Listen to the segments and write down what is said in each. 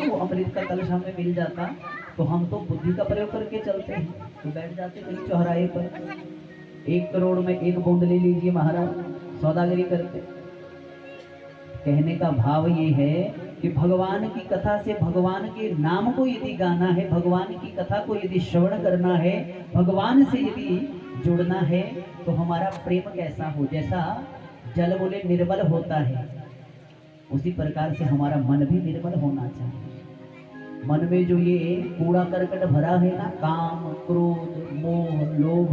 वो अमृत का कलश हमें मिल जाता तो हम तो बुद्धि का प्रयोग करके चलते हैं, तो बैठ जाते कहीं चौराहे पर, 1 करोड़ में 1 बूंद ले लीजिए महाराज, सौदागरी करते। कहने का भाव ये है कि भगवान की कथा से, भगवान के नाम को यदि गाना है, भगवान की कथा को यदि श्रवण करना है, भगवान से यदि जुड़ना है, तो हमारा प्रेम कैसा हो, जैसा जल बोले निर्मल होता है, उसी प्रकार से हमारा मन भी निर्मल होना चाहिए। मन में जो ये कूड़ा करकट भरा है ना, काम, क्रोध, मोह, लोभ,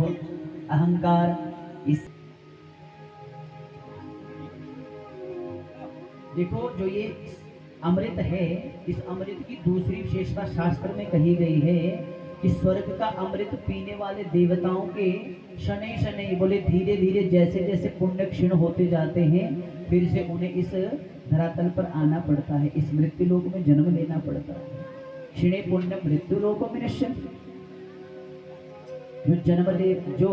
अहंकार, इस देखो जो ये अमृत है, इस अमृत की दूसरी विशेषता शास्त्र में कही गई है कि स्वर्ग का अमृत पीने वाले देवताओं के शनै शनै बोले धीरे धीरे जैसे जैसे पुण्य क्षीण होते जाते हैं, फिर से उन्हें इस धरातल पर आना पड़ता है, इस मृत्यु लोक में जन्म लेना पड़ता है। क्षीणे पुण्य मृत्यु लोक में नश्यन्ति, जो जन्म ले, जो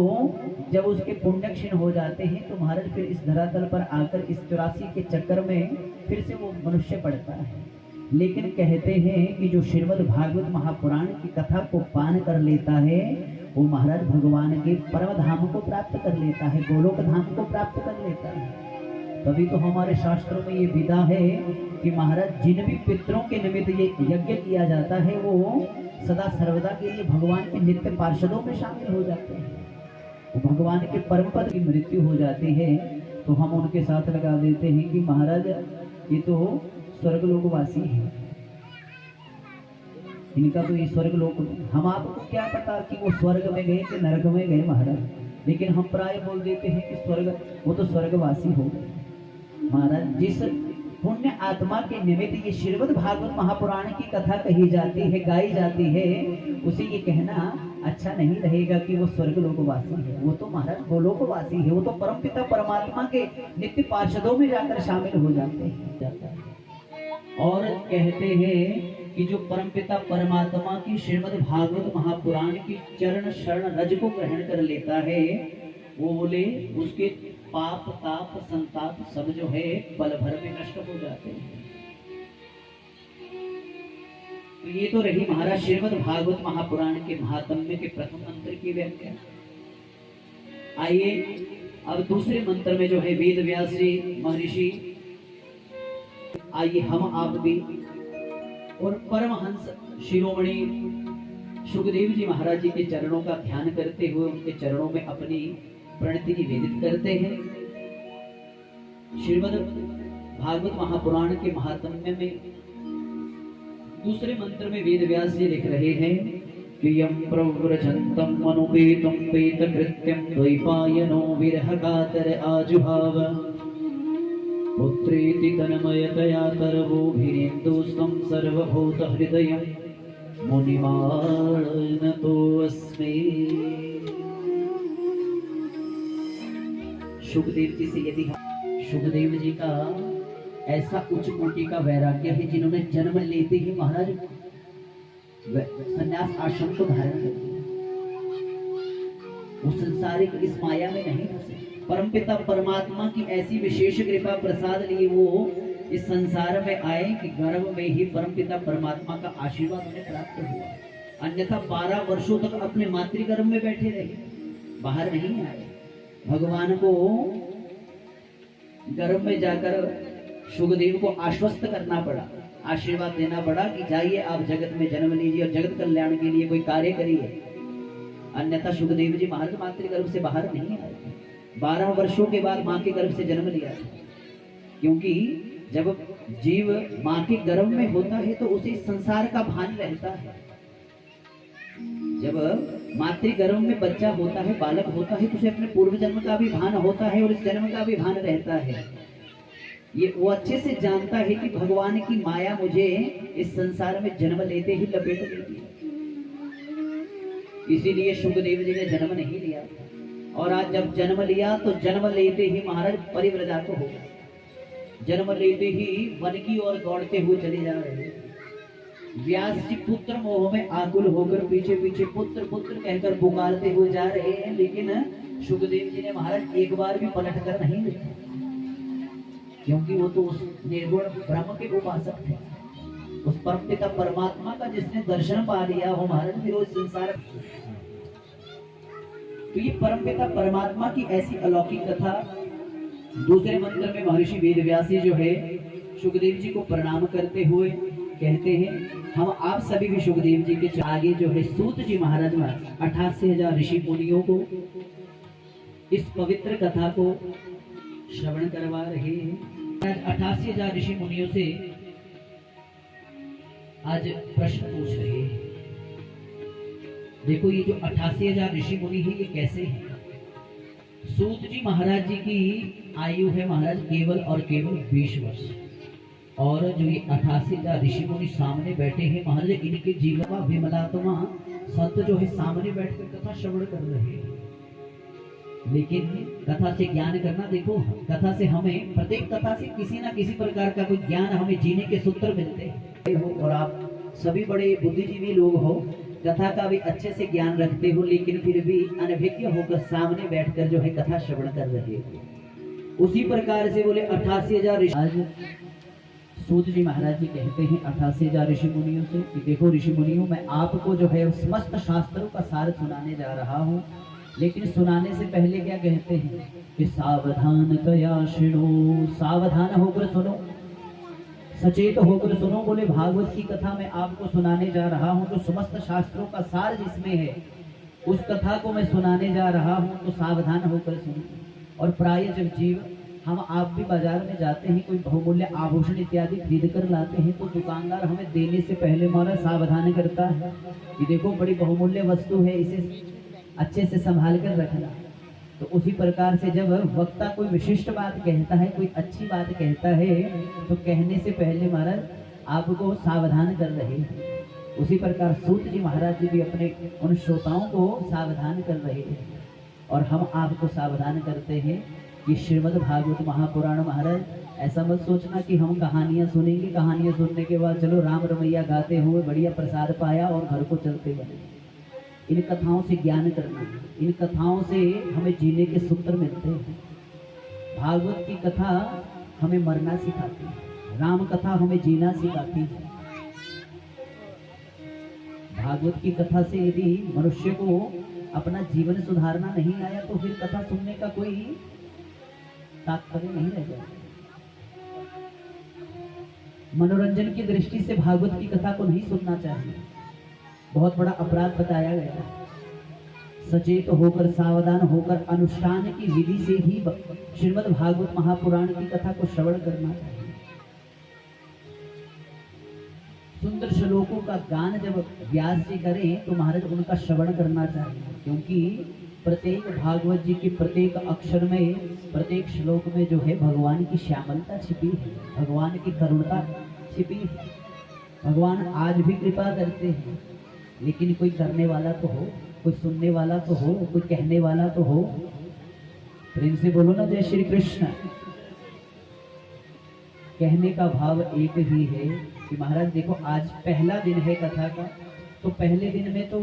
जब उसके पुण्य क्षीण हो जाते हैं तो महाराज फिर इस धरातल पर आकर इस 84 के चक्कर में फिर से वो मनुष्य पड़ता है। लेकिन कहते हैं कि जो श्रीमद् भागवत महापुराण की कथा को पान कर लेता है, वो महाराज भगवान के परम धाम को प्राप्त कर लेता है, गोलोक धाम को प्राप्त कर लेता है। तभी तो हमारे शास्त्रों में ये विधा है कि महाराज जिन भी पितरों के निमित्त ये यज्ञ किया जाता है, वो सदा सर्वदा के लिए भगवान के नित्य पार्षदों में शामिल हो जाते हैं। तो भगवान के परम पद की मृत्यु हो जाती है तो हम उनके साथ लगा देते हैं कि महाराज ये तो स्वर्गलोकवासी है, इनका तो ये स्वर्गलोक। हम आपको क्या पता कि वो स्वर्ग में गए कि नरक में गए महाराज, लेकिन हम प्राय बोल देते हैं कि स्वर्ग, वो तो स्वर्गवासी हो गए। महाराज जिस पुण्य आत्मा के निमित्त ये श्रीमद् भागवत महापुराण की कथा कही जाती है, गाई जाती है, उसे ये कहना अच्छा नहीं रहेगा कि वो स्वर्गलोकवासी है। वो तो महाराज गोलोकवासी है, वो तो परमपिता परमात्मा के नित्य पार्षदों में जाकर शामिल हो जाते हैं। और कहते हैं कि जो परमपिता परमात्मा की श्रीमद् भागवत महापुराण की चरण शरण रज को ग्रहण कर लेता है, वो बोले उसके पाप ताप संताप सब जो है पल भर में नष्ट हो जाते हैं। तो ये तो रही महाराज श्रीमद् भागवत महापुराण के महात्म्य के प्रथम मंत्र की व्याख्या। आइए अब दूसरे मंत्र में जो है वेद व्यास जी महर्षि, आइए हम आप भी और परमहंस शिरोमणि सुखदेव जी महाराज जी के चरणों का ध्यान करते हुए उनके चरणों में अपनी प्रणति निवेदित करते हैं। श्रीमद् भागवत महापुराण के महात्म्य में दूसरे मंत्र में वेद व्यास जी लिख रहे हैं कि यम प्रव्रजन्तम मनुपेतम पेत कृत्यम द्वैपायनो विरह कातर आजुहाव पुत्रेति तन्मयतया तरवोभिनेन्दुस्तं सर्वभूत हृदयं मुनिमानतोऽस्मि। सुखदेव जी से यदि सुखदेव जी का ऐसा उच्च कोटि का वैराग्य है, जिन्होंने जन्म लेते ही महाराज संन्यास आश्रम को धारण कर दिया, वो संसारिक इस माया में नहीं फंसे, परमपिता परमात्मा की ऐसी विशेष कृपा प्रसाद लिए वो इस संसार में आए कि गर्भ में ही परमपिता परमात्मा का आशीर्वाद उन्हें प्राप्त हुआ। अन्यथा 12 वर्षों तक अपने मातृगर्भ में बैठे रहे, बाहर नहीं आए। भगवान को गर्भ में जाकर सुखदेव को आश्वस्त करना पड़ा, आशीर्वाद देना पड़ा कि जाइए आप जगत में जन्म लीजिए और जगत कल्याण के लिए कोई कार्य करिए। अन्यथा सुखदेव जी महाराज मातृगर्भ से बाहर नहीं आए। 12 वर्षों के बाद माँ के गर्भ से जन्म लिया, क्योंकि जब जीव माँ के गर्भ में होता है तो उसे संसार का भान रहता है। जब मातृ गर्भ में बच्चा होता है, बालक होता है, तो उसे अपने पूर्व जन्म का भी भान होता है और इस जन्म का भी भान रहता है। ये वो अच्छे से जानता है कि भगवान की माया मुझे इस संसार में जन्म लेते ही लपेट लेती है। इसीलिए सुखदेव जी ने जन्म नहीं लिया, और आज जब जन्म लिया तो जन्म लेते ही महाराज परिव्रजा को हो गया। जन्म लेते ही वन की ओर दौड़ते हुए चले जा रहे हैं। व्यास जी पुत्र मोह में आकुल होकर पीछे पीछे पुत्र पुत्र कहकर पुकारते हुए जा रहे हैं, लेकिन सुखदेव जी ने महाराज एक बार भी पलट कर नहीं देखा, क्योंकि वो तो उस निर्गुण ब्रह्म के उपासक थे, उस परमपिता परमात्मा का जिसने दर्शन पा लिया हो महाराज, फिर वो संसार। तो ये परमपिता परमात्मा की ऐसी अलौकिक कथा। दूसरे मंत्र में महर्षि वेदव्यास जो है सुखदेव जी को प्रणाम करते हुए कहते हैं, हम आप सभी भी सुखदेव जी के आगे जो है सूत जी महाराज 88,000 ऋषि मुनियों को इस पवित्र कथा को श्रवण करवा रहे हैं। 88,000 ऋषि मुनियों से आज प्रश्न पूछ रहे हैं। देखो ये जो 88,000 ऋषि मुनि है ये कैसे हैं? सूत जी महाराज जी की आयु है महाराज केवल और केवल 20 वर्ष, और जो ये 88,000 ऋषि मुनि सामने बैठे हैं महाराज, इनके जीवा विमलात्मा संत जो है सामने बैठकर कथा श्रवण कर रहे हैं। लेकिन कथा से ज्ञान करना, देखो कथा से हमें, प्रत्येक कथा से किसी ना किसी प्रकार का कोई ज्ञान हमें जीने के सूत्र मिलते हैं। और आप सभी बड़े बुद्धिजीवी लोग हो, कथा का भी अच्छे से ज्ञान रखते हो, लेकिन फिर भी अनभिज्ञ होकर सामने बैठकर जो है कथा श्रवण कर रहे हो। उसी प्रकार से बोले 88,000 ऋषि। आज सूत जी महाराज जी कहते हैं 88,000 ऋषि मुनियों से कि देखो ऋषि मुनियों, मैं आपको जो है समस्त शास्त्रों का सार सुनाने जा रहा हूँ, लेकिन सुनाने से पहले क्या कहते हैं कि सावधान कया शृणु, सावधान होकर सुनो, सचेत होकर सुनो। बोले भागवत की कथा मैं आपको सुनाने जा रहा हूँ, तो समस्त शास्त्रों का सार जिसमें है उस कथा को मैं सुनाने जा रहा हूँ, तो सावधान होकर सुनो। और प्राय जब जीव हम आप भी बाजार में जाते हैं, कोई बहुमूल्य आभूषण इत्यादि खरीद कर लाते हैं, तो दुकानदार हमें देने से पहले हमारा सावधान करता है कि देखो बड़ी बहुमूल्य वस्तु है, इसे अच्छे से संभाल कर रखना। तो उसी प्रकार से जब वक्ता कोई विशिष्ट बात कहता है, कोई अच्छी बात कहता है, तो कहने से पहले महाराज आपको सावधान कर रहे हैं। उसी प्रकार सूत जी महाराज जी भी अपने उन श्रोताओं को सावधान कर रहे हैं, और हम आपको सावधान करते हैं कि श्रीमद् भागवत महापुराण महाराज, ऐसा मत सोचना कि हम कहानियां सुनेंगे, कहानियां सुनने के बाद चलो राम रमैया गाते हुए बढ़िया प्रसाद पाया और घर को चलते बने। इन कथाओं से ज्ञान करना, इन कथाओं से हमें जीने के सूत्र मिलते हैं। भागवत की कथा हमें मरना सिखाती है, राम कथा हमें जीना सिखाती है। भागवत की कथा से यदि मनुष्य को अपना जीवन सुधारना नहीं आया, तो फिर कथा सुनने का कोई तात्पर्य नहीं रह जाएगा। मनोरंजन की दृष्टि से भागवत की कथा को नहीं सुनना चाहिए, बहुत बड़ा अपराध बताया गया है। सचेत होकर, सावधान होकर, अनुष्ठान की विधि से ही श्रीमद् भागवत महापुराण की कथा को श्रवण करना चाहिए। सुंदर श्लोकों का गान जब व्यास जी करें तो महाराज उनका श्रवण करना चाहिए, क्योंकि प्रत्येक भागवत जी के प्रत्येक अक्षर में, प्रत्येक श्लोक में जो है भगवान की श्यामलता छिपी है, भगवान की करुणता छिपी है। भगवान आज भी कृपा करते हैं, लेकिन कोई करने वाला तो हो, कोई सुनने वाला तो हो, कोई कहने वाला तो हो। प्रेम से बोलो ना जय श्री कृष्ण। कहने का भाव एक ही है कि महाराज देखो आज पहला दिन है कथा का, तो पहले दिन में तो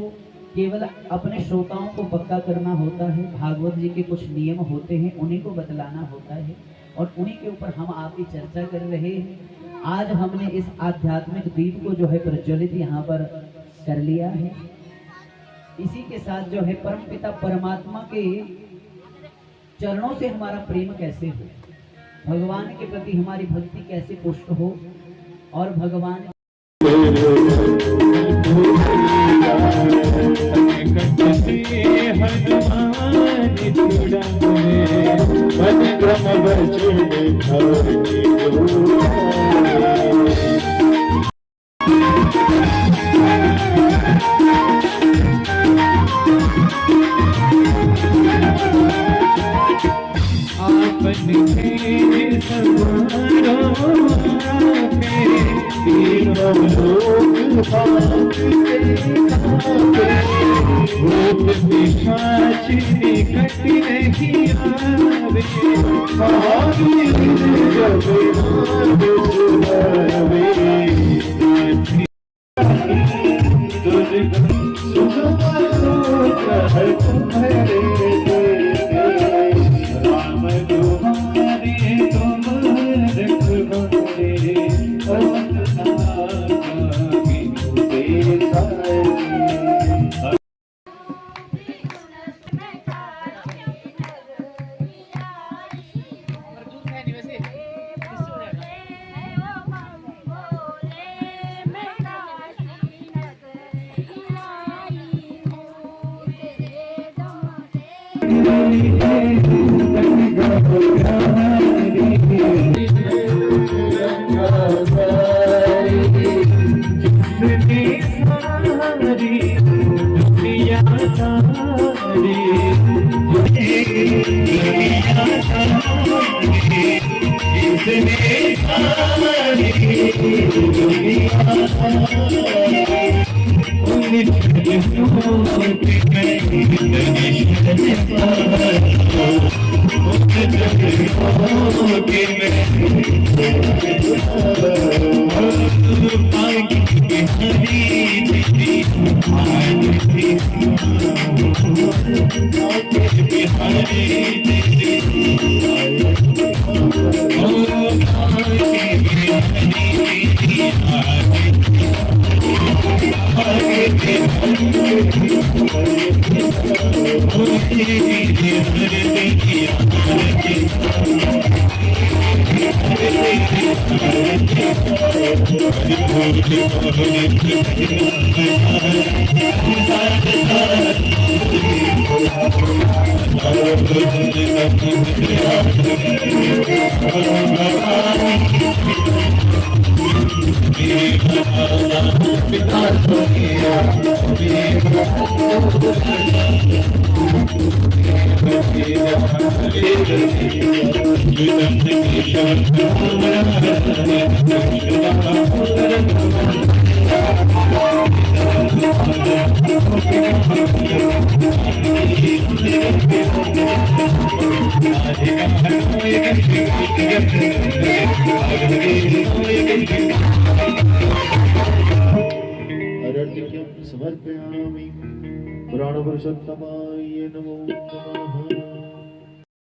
केवल अपने श्रोताओं को पक्का करना होता है। भागवत जी के कुछ नियम होते हैं, उन्हीं को बतलाना होता है, और उन्हीं के ऊपर हम आपकी चर्चा कर रहे हैं। आज हमने इस आध्यात्मिक दीप को जो है प्रज्वलित यहाँ पर कर लिया है। इसी के साथ जो है परमपिता परमात्मा के चरणों से हमारा प्रेम कैसे हो, भगवान के प्रति हमारी भक्ति कैसे पुष्ट हो, और भगवान समर्पयामि पुराण पुरुषोत्तमाय नमो नमः।